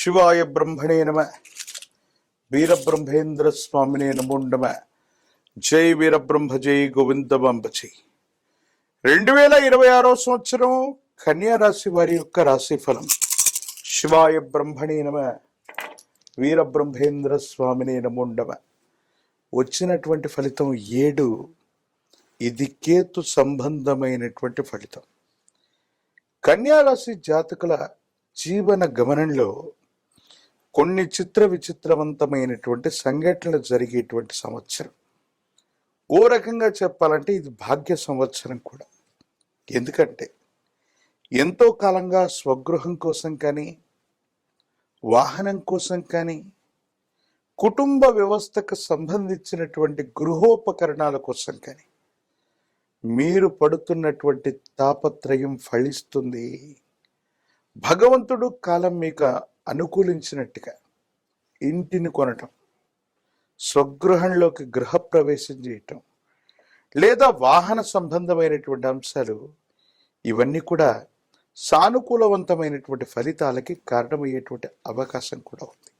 శివాయ బ్రహ్మణే నమ. వీరబ్రహ్మేంద్ర స్వామినే నమో నమ. జై వీరబ్రహ్మ, జై గోవిందమాంబ జై. 2026 సంవత్సరం కన్యా రాశి వారి యొక్క రాశి ఫలం. శివాయ బ్రహ్మణే నమ. వీరబ్రహ్మేంద్ర స్వామినే నమో నమ. వచ్చినటువంటి ఫలితం 7. ఇది కేతు సంబంధమైనటువంటి ఫలితం. కన్యా రాశి జాతకుల జీవన గమనంలో కొన్ని చిత్ర విచిత్రవంతమైనటువంటి సంఘటనలు జరిగేటువంటి సంవత్సరం. ఓ రకంగా చెప్పాలంటే ఇది భాగ్య సంవత్సరం కూడా. ఎందుకంటే ఎంతో కాలంగా స్వగృహం కోసం కానీ, వాహనం కోసం కానీ, కుటుంబ వ్యవస్థకు సంబంధించినటువంటి గృహోపకరణాల కోసం కానీ మీరు పడుతున్నటువంటి తాపత్రయం ఫలిస్తుంది. భగవంతుడు కాలం మీకు అనుకూలించినట్టుగా ఇంటిని కొనటం, స్వగృహంలోకి గృహప్రవేశం చేయటం, లేదా వాహన సంబంధమైనటువంటి అంశాలు, ఇవన్నీ కూడా సానుకూలవంతమైనటువంటి ఫలితాలకి కారణమయ్యేటువంటి అవకాశం కూడా ఉంది.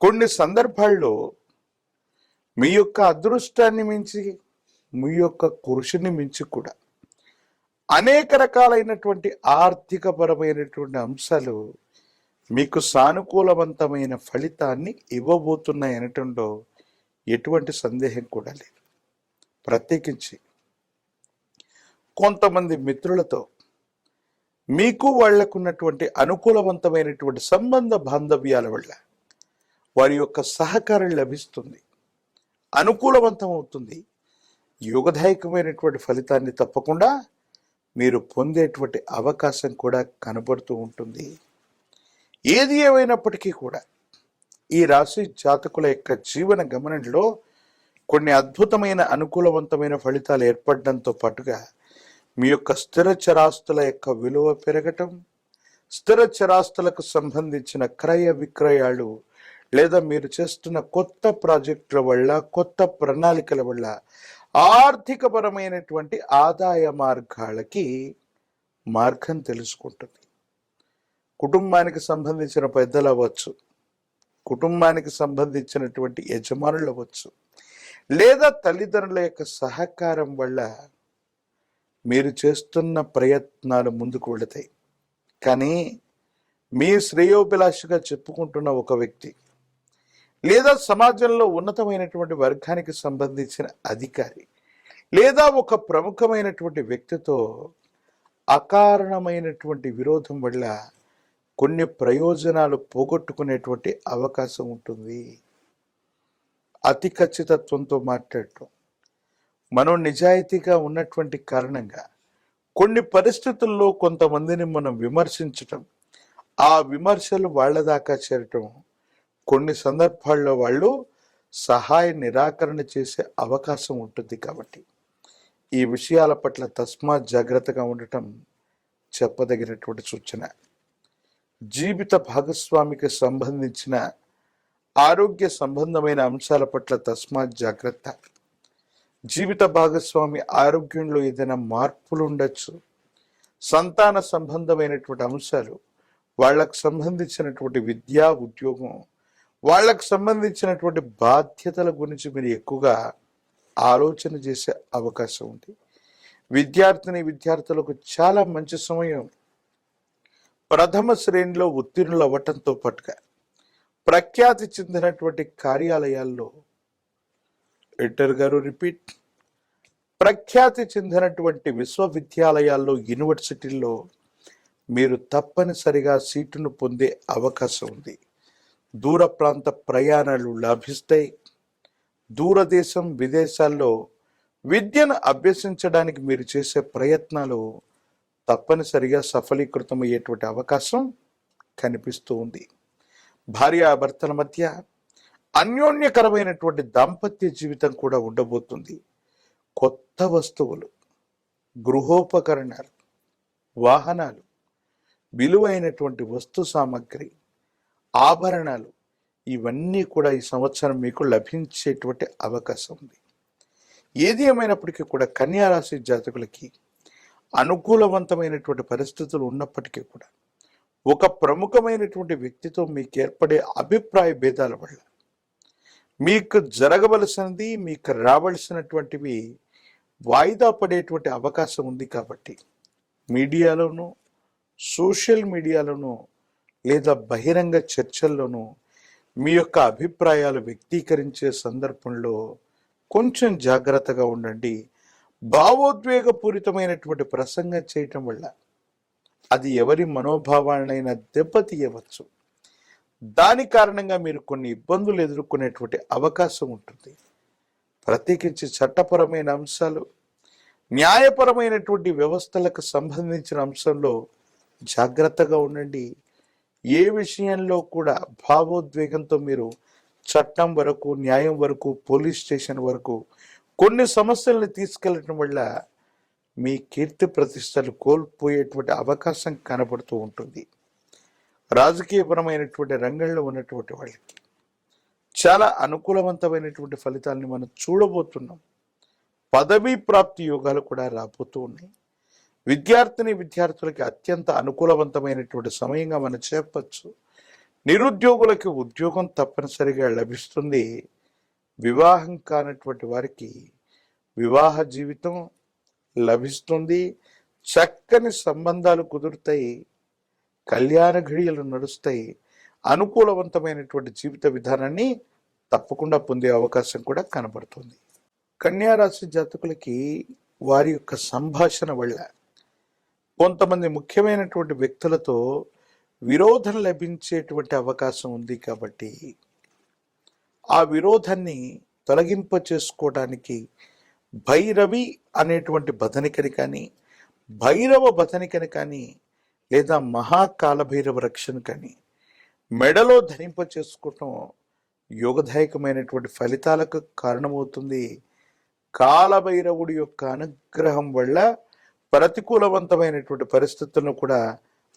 కొన్ని సందర్భాల్లో మీ యొక్క అదృష్టాన్ని మించి, మీ యొక్క కృషిని మించి కూడా అనేక రకాలైనటువంటి ఆర్థికపరమైనటువంటి అంశాలు మీకు సానుకూలవంతమైన ఫలితాన్ని ఇవ్వబోతున్నాయి అనటంలో ఎటువంటి సందేహం కూడా లేదు. ప్రత్యేకించి కొంతమంది మిత్రులతో మీకు వాళ్లకున్నటువంటి అనుకూలవంతమైనటువంటి సంబంధ బాంధవ్యాల వల్ల వారి యొక్క సహకారం లభిస్తుంది, అనుకూలవంతం అవుతుంది. యోగదాయకమైనటువంటి ఫలితాన్ని తప్పకుండా మీరు పొందేటువంటి అవకాశం కూడా కనబడుతూ ఉంటుంది. ఏది ఏమైనప్పటికీ కూడా ఈ రాశి జాతకుల యొక్క జీవన గమనంలో కొన్ని అద్భుతమైన అనుకూలవంతమైన ఫలితాలు ఏర్పడడంతో పాటుగా మీ యొక్క స్థిర చరాస్తుల యొక్క విలువ పెరగటం, స్థిర చరాస్తులకు సంబంధించిన క్రయ విక్రయాలు, లేదా మీరు చేస్తున్న కొత్త ప్రాజెక్టుల వల్ల, కొత్త ప్రణాళికల వల్ల ఆర్థికపరమైనటువంటి ఆదాయ మార్గాలకి మార్గం తెలుసుకుంటుంది. కుటుంబానికి సంబంధించిన పెద్దలు అవ్వచ్చు, కుటుంబానికి సంబంధించినటువంటి యజమానులు అవ్వచ్చు, లేదా తల్లిదండ్రుల యొక్క సహకారం వల్ల మీరు చేస్తున్న ప్రయత్నాలు ముందుకు వెళతాయి. కానీ మీ శ్రేయోభిలాషగా చెప్పుకుంటున్న ఒక వ్యక్తి, లేదా సమాజంలో ఉన్నతమైనటువంటి వర్గానికి సంబంధించిన అధికారి, లేదా ఒక ప్రముఖమైనటువంటి వ్యక్తితో అకారణమైనటువంటి విరోధం వల్ల కొన్ని ప్రయోజనాలు పోగొట్టుకునేటువంటి అవకాశం ఉంటుంది. అతి ఖచ్చితత్వంతో మాట్లాడటం, మనం నిజాయితీగా ఉన్నటువంటి కారణంగా కొన్ని పరిస్థితుల్లో కొంతమందిని మనం విమర్శించటం, ఆ విమర్శలు వాళ్ళ దాకా చేరటం, కొన్ని సందర్భాల్లో వాళ్ళు సహాయ నిరాకరణ చేసే అవకాశం ఉంటుంది. కాబట్టి ఈ విషయాల పట్ల తస్మాత్ జాగ్రత్తగా ఉండటం చెప్పదగినటువంటి సూచన. జీవిత భాగస్వామికి సంబంధించిన ఆరోగ్య సంబంధమైన అంశాల పట్ల తస్మాత్ జాగ్రత్త. జీవిత భాగస్వామి ఆరోగ్యంలో ఏదైనా మార్పులు ఉండొచ్చు. సంతాన సంబంధమైనటువంటి అంశాలు, వాళ్ళకు సంబంధించినటువంటి విద్యా ఉద్యోగం, వాళ్ళకు సంబంధించినటువంటి బాధ్యతల గురించి మీరు ఎక్కువగా ఆలోచన చేసే అవకాశం ఉంది. విద్యార్థులకు చాలా మంచి సమయం. ప్రథమ శ్రేణిలో ఉత్తీర్ణులు అవ్వటంతో పాటుగా ప్రఖ్యాతి చెందినటువంటి కార్యాలయాల్లో, ఎడిటర్ గారు రిపీట్, ప్రఖ్యాతి చెందినటువంటి విశ్వవిద్యాలయాల్లో, యూనివర్సిటీల్లో మీరు తప్పనిసరిగా సీటును పొందే అవకాశం ఉంది. దూర ప్రాంత ప్రయాణాలు లభిస్తాయి. దూరదేశం, విదేశాల్లో విద్యను అభ్యసించడానికి మీరు చేసే ప్రయత్నాలు తప్పనిసరిగా సఫలీకృతమయ్యేటువంటి అవకాశం కనిపిస్తూ ఉంది. భార్యాభర్తల మధ్య అన్యోన్యకరమైనటువంటి దాంపత్య జీవితం కూడా ఉండబోతుంది. కొత్త వస్తువులు, గృహోపకరణాలు, వాహనాలు, విలువైనటువంటి వస్తు సామాగ్రి, ఆభరణాలు, ఇవన్నీ కూడా ఈ సంవత్సరం మీకు లభించేటువంటి అవకాశం ఉంది. ఏది ఏమైనప్పటికీ కూడా కన్యా రాశి జాతకులకి అనుకూలవంతమైనటువంటి పరిస్థితులు ఉన్నప్పటికీ కూడా ఒక ప్రముఖమైనటువంటి వ్యక్తితో మీకు ఏర్పడే అభిప్రాయ భేదాల వల్ల మీకు జరగవలసినది, మీకు రావలసినటువంటివి వాయిదా పడేటువంటి అవకాశం ఉంది. కాబట్టి మీడియాలోనూ, సోషల్ మీడియాలోనూ లేదా బహిరంగ చర్చల్లోనూ మీ యొక్క అభిప్రాయాలు వ్యక్తీకరించే సందర్భంలో కొంచెం జాగ్రత్తగా ఉండండి. భావోద్వేగపూరితమైనటువంటి ప్రసంగం చేయటం వల్ల అది ఎవరి మనోభావాలనైనా దెబ్బతీయవచ్చు. దాని కారణంగా మీరు కొన్ని ఇబ్బందులు ఎదుర్కొనేటువంటి అవకాశం ఉంటుంది. ప్రత్యేకించి చట్టపరమైన అంశాలు, న్యాయపరమైనటువంటి వ్యవస్థలకు సంబంధించిన అంశంలో జాగ్రత్తగా ఉండండి. ఏ విషయంలో కూడా భావోద్వేగంతో మీరు చట్టం వరకు, న్యాయం వరకు, పోలీస్ స్టేషన్ వరకు కొన్ని సమస్యలను తీసుకెళ్లడం వల్ల మీ కీర్తి ప్రతిష్టలు కోల్పోయేటువంటి అవకాశం కనబడుతూ ఉంటుంది. రాజకీయపరమైనటువంటి రంగంలో ఉన్నటువంటి వాళ్ళకి చాలా అనుకూలవంతమైనటువంటి ఫలితాలని మనం చూడబోతున్నాం. పదవీ ప్రాప్తి యోగాలు కూడా రాబోతూ ఉన్నాయి. విద్యార్థులకి అత్యంత అనుకూలవంతమైనటువంటి సమయంగా మనం చెప్పచ్చు. నిరుద్యోగులకి ఉద్యోగం తప్పనిసరిగా లభిస్తుంది. వివాహం కానటువంటి వారికి వివాహ జీవితం లభిస్తుంది. చక్కని సంబంధాలు కుదురుతాయి. కళ్యాణ ఘడియలు నడుస్తాయి. అనుకూలవంతమైనటువంటి జీవిత విధానాన్ని తప్పకుండా పొందే అవకాశం కూడా కనబడుతుంది. కన్యా రాశి జాతకులకి వారి యొక్క సంభాషణ వల్ల కొంతమంది ముఖ్యమైనటువంటి వ్యక్తులతో విరోధం లభించేటువంటి అవకాశం ఉంది. కాబట్టి ఆ విరోధాన్ని తొలగింప చేసుకోవడానికి భైరవి అనేటువంటి బదనికని కానీ, భైరవ బదనికని కానీ, లేదా మహాకాలభైరవ రక్షణ కానీ మెడలో ధరింప చేసుకోవటం యోగదాయకమైనటువంటి ఫలితాలకు కారణమవుతుంది. కాలభైరవుడి యొక్క అనుగ్రహం వల్ల ప్రతికూలవంతమైనటువంటి పరిస్థితులను కూడా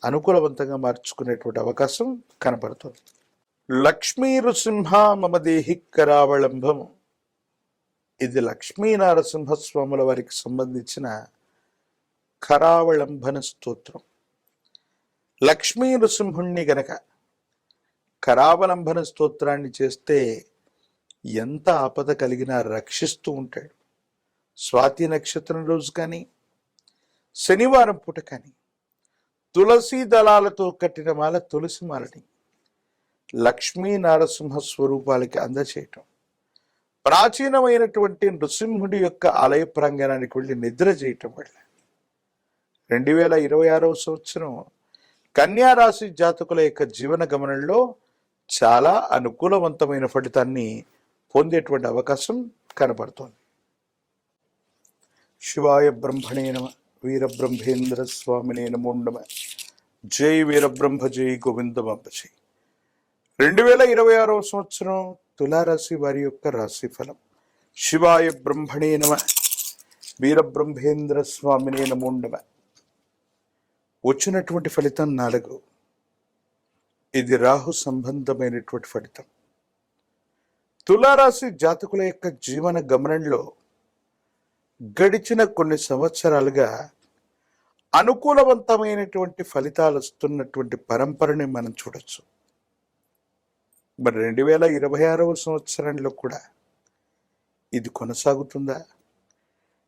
అనుకూలవంతంగా మార్చుకునేటువంటి అవకాశం కనపడుతుంది. లక్ష్మీ నృసింహ మమ దేహి కరావళంబం. ఇది లక్ష్మీ నరసింహస్వాముల వారికి సంబంధించిన కరావళంబన స్తోత్రం. లక్ష్మీ నృసింహుణ్ణి గనక కరావలంబన స్తోత్రాన్ని చేస్తే ఎంత ఆపద కలిగినా రక్షిస్తూ ఉంటాడు. స్వాతి నక్షత్రం రోజు కానీ, శనివారం పూట కానీ తులసి దళాలతో కట్టిన మాల, తులసి మాలని లక్ష్మీ నరసింహ స్వరూపాలకి అందచేయటం, ప్రాచీనమైనటువంటి నృసింహుడి యొక్క ఆలయ ప్రాంగణానికి వెళ్ళి నిద్ర చేయటం వల్ల 2026వ సంవత్సరం కన్యా రాశి జాతకుల యొక్క జీవన గమనంలో చాలా అనుకూలవంతమైన ఫలితాన్ని పొందేటువంటి అవకాశం కనపడుతోంది. శివాయ బ్రహ్మణే నమ. వీరబ్రహ్మేంద్ర స్వామినే నమో నమ. జై వీరబ్రహ్మ, జై గోవిందమాంబ జై. 2026వ సంవత్సరం తులారాశి వారి యొక్క రాశి ఫలం. శివాయ బ్రహ్మణే నమ. వీరబ్రహ్మేంద్ర స్వామినే నమో నమ. వచ్చినటువంటి ఫలితం 4. ఇది రాహు సంబంధమైనటువంటి ఫలితం. తులారాశి జాతకుల యొక్క జీవన గమనంలో గడిచిన కొన్ని సంవత్సరాలుగా అనుకూలవంతమైనటువంటి ఫలితాలు వస్తున్నటువంటి పరంపరని మనం చూడొచ్చు. మరి 2026వ సంవత్సరంలో కూడా ఇది కొనసాగుతుందా,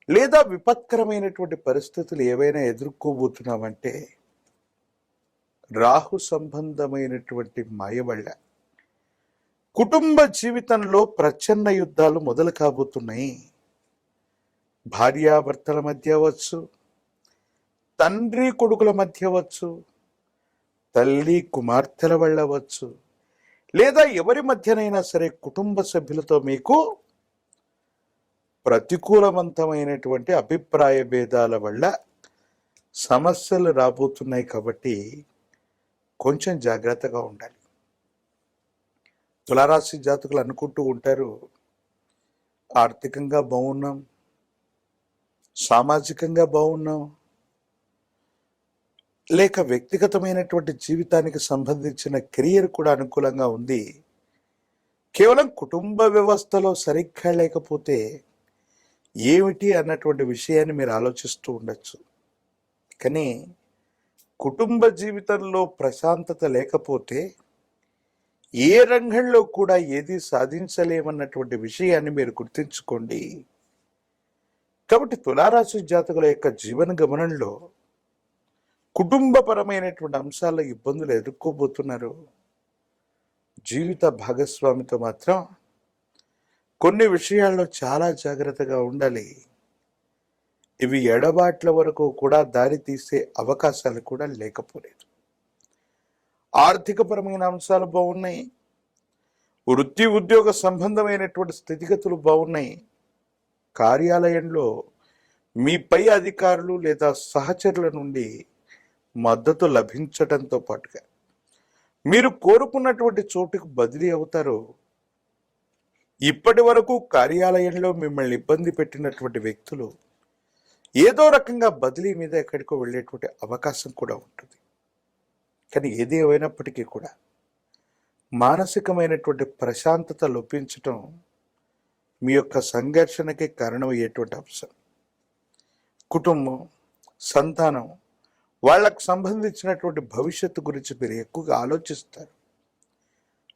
లేదా విపత్కరమైనటువంటి పరిస్థితులు ఏవైనా ఎదుర్కోబోతున్నామంటే రాహు సంబంధమైనటువంటి మాయ వల్ల కుటుంబ జీవితంలో ప్రచన్న యుద్ధాలు మొదలు కాబోతున్నాయి. భార్యాభర్తల మధ్య అవ్వచ్చు, తండ్రి కొడుకుల మధ్య అవ్వచ్చు, తల్లి కుమార్తెల వల్ల అవ్వచ్చు, లేదా ఎవరి మధ్యనైనా సరే కుటుంబ సభ్యులతో మీకు ప్రతికూలవంతమైనటువంటి అభిప్రాయ భేదాల వల్ల సమస్యలు రాబోతున్నాయి. కాబట్టి కొంచెం జాగ్రత్తగా ఉండాలి. తులారాశి జాతకులు అనుకుంటూ ఉంటారు, ఆర్థికంగా బాగున్నాం, సామాజికంగా బాగున్నాం, లేక వ్యక్తిగతమైనటువంటి జీవితానికి సంబంధించిన కెరియర్ కూడా అనుకూలంగా ఉంది, కేవలం కుటుంబ వ్యవస్థలో సరిగ్గా లేకపోతే ఏమిటి అన్నటువంటి విషయాన్ని మీరు ఆలోచిస్తూ ఉండొచ్చు. కానీ కుటుంబ జీవితంలో ప్రశాంతత లేకపోతే ఏ రంగంలో కూడా ఏది సాధించలేమన్నటువంటి విషయాన్ని మీరు గుర్తుంచుకోండి. కాబట్టి తులారాశి జాతకుల యొక్క జీవన గమనంలో కుటుంబపరమైనటువంటి అంశాల్లో ఇబ్బందులు ఎదుర్కోబోతున్నారు. జీవిత భాగస్వామితో మాత్రం కొన్ని విషయాల్లో చాలా జాగ్రత్తగా ఉండాలి. ఇవి ఎడబాట్ల వరకు కూడా దారి తీసే అవకాశాలు కూడా లేకపోలేదు. ఆర్థికపరమైన అంశాలు బాగున్నాయి. వృత్తి ఉద్యోగ సంబంధమైనటువంటి స్థితిగతులు బాగున్నాయి. కార్యాలయంలో మీ పై అధికారులు లేదా సహచరుల నుండి మద్దతు లభించడంతో పాటుగా మీరు కోరుకున్నటువంటి చోటుకు బదిలీ అవుతారు. ఇప్పటి వరకు కార్యాలయంలో మిమ్మల్ని ఇబ్బంది పెట్టినటువంటి వ్యక్తులు ఏదో రకంగా బదిలీ మీద ఎక్కడికో వెళ్ళేటువంటి అవకాశం కూడా ఉంటుంది. కానీ ఏది ఏమైనప్పటికీ కూడా మానసికమైనటువంటి ప్రశాంతత లోపించటం మీ యొక్క సంఘర్షణకి కారణమయ్యేటువంటి అంశం. కుటుంబం, సంతానం, వాళ్ళకు సంబంధించినటువంటి భవిష్యత్తు గురించి మీరు ఎక్కువగా ఆలోచిస్తారు.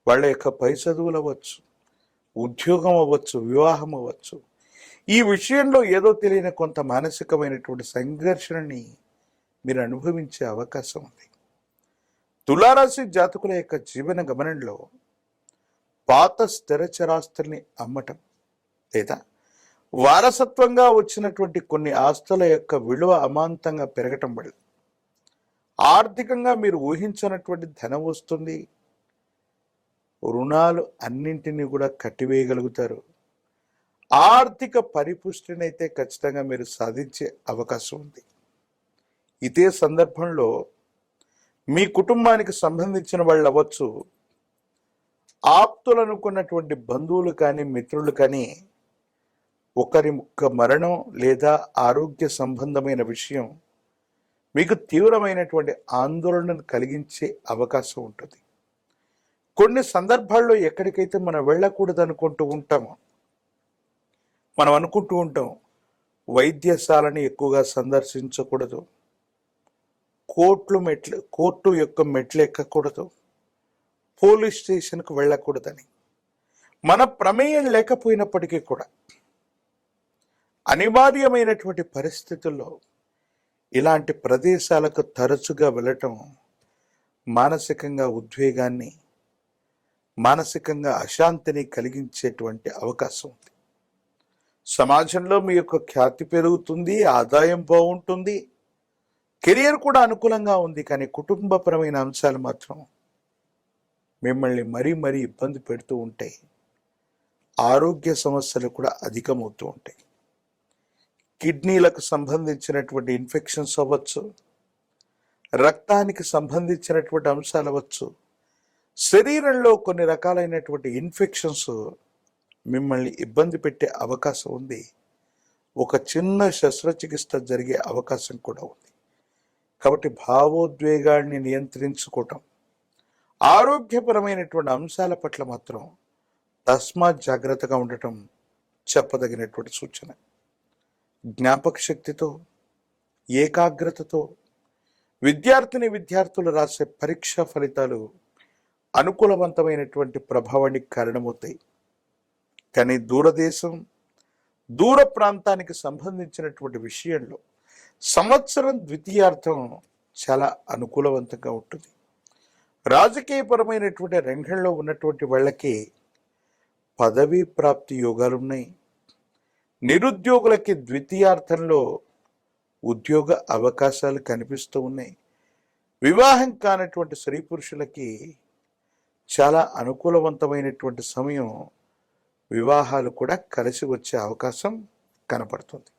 వాళ్ళ యొక్క పై చదువులు అవ్వచ్చు, ఉద్యోగం అవ్వచ్చు, వివాహం అవ్వచ్చు. ఈ విషయంలో ఏదో తెలియని కొంత మానసికమైనటువంటి సంఘర్షణని మీరు అనుభవించే అవకాశం ఉంది. తులారాశి జాతకుల యొక్క జీవన గమనంలో పాత స్థిర చరాస్తుల్ని అమ్మటం లేదా వారసత్వంగా వచ్చినటువంటి కొన్ని ఆస్తుల యొక్క విలువ అమాంతంగా పెరగటం వల్ల ఆర్థికంగా మీరు ఊహించినటువంటి ధనం వస్తుంది. రుణాలు అన్నింటినీ కూడా కట్టివేయగలుగుతారు. ఆర్థిక పరిపుష్టిని అయితే ఖచ్చితంగా మీరు సాధించే అవకాశం ఉంది. ఇదే సందర్భంలో మీ కుటుంబానికి సంబంధించిన వాళ్ళు అవ్వచ్చు, ఆప్తులు అనుకున్నటువంటి బంధువులు కానీ మిత్రులు కానీ ఒకరి మరణం లేదా ఆరోగ్య సంబంధమైన విషయం మీకు తీవ్రమైనటువంటి ఆందోళనను కలిగించే అవకాశం ఉంటుంది. కొన్ని సందర్భాల్లో ఎక్కడికైతే మనం వెళ్ళకూడదు అనుకుంటూ ఉంటామో, మనం అనుకుంటూ ఉంటాం వైద్యశాలని ఎక్కువగా సందర్శించకూడదు, కోర్టు యొక్క మెట్లు ఎక్కకూడదు, పోలీస్ స్టేషన్కు వెళ్ళకూడదని. మన ప్రమేయం లేకపోయినప్పటికీ కూడా అనివార్యమైనటువంటి పరిస్థితుల్లో ఇలాంటి ప్రదేశాలకు తరచుగా వెళ్ళటం మానసికంగా ఉద్వేగాన్ని, మానసికంగా అశాంతిని కలిగించేటువంటి అవకాశం ఉంది. సమాజంలో మీ యొక్క ఖ్యాతి పెరుగుతుంది, ఆదాయం బాగుంటుంది, కెరియర్ కూడా అనుకూలంగా ఉంది. కానీ కుటుంబపరమైన అంశాలు మాత్రం మిమ్మల్ని మరీ ఇబ్బంది పెడుతూ ఉంటాయి. ఆరోగ్య సమస్యలు కూడా అధికమవుతూ ఉంటాయి. కిడ్నీలకు సంబంధించినటువంటి ఇన్ఫెక్షన్స్ అవ్వచ్చు, రక్తానికి సంబంధించినటువంటి అంశాలు అవ్వచ్చు, శరీరంలో కొన్ని రకాలైనటువంటి ఇన్ఫెక్షన్స్ మిమ్మల్ని ఇబ్బంది పెట్టే అవకాశం ఉంది. ఒక చిన్న శస్త్రచికిత్స జరిగే అవకాశం కూడా ఉంది. కాబట్టి భావోద్వేగాన్ని నియంత్రించుకోవటం, ఆరోగ్యపరమైనటువంటి అంశాల పట్ల మాత్రం తస్మాత్ జాగ్రత్తగా ఉండటం చెప్పదగినటువంటి సూచన. జ్ఞాపక శక్తితో, ఏకాగ్రతతో విద్యార్థులు రాసే పరీక్షా ఫలితాలు అనుకూలవంతమైనటువంటి ప్రభావానికి కారణమవుతాయి. కానీ దూరదేశం, దూర ప్రాంతానికి సంబంధించినటువంటి విషయంలో సంవత్సరం ద్వితీయార్థం చాలా అనుకూలవంతంగా ఉంటుంది. రాజకీయపరమైనటువంటి రంగంలో ఉన్నటువంటి వాళ్ళకి పదవీ ప్రాప్తి యోగాలున్నాయి. నిరుద్యోగులకి ద్వితీయార్థంలో ఉద్యోగ అవకాశాలు కనిపిస్తూ ఉన్నాయి. వివాహం కానటువంటి స్త్రీ పురుషులకి చాలా అనుకూలవంతమైనటువంటి సమయం, వివాహాలు కూడా కలిసి వచ్చే అవకాశం కనపడుతుంది.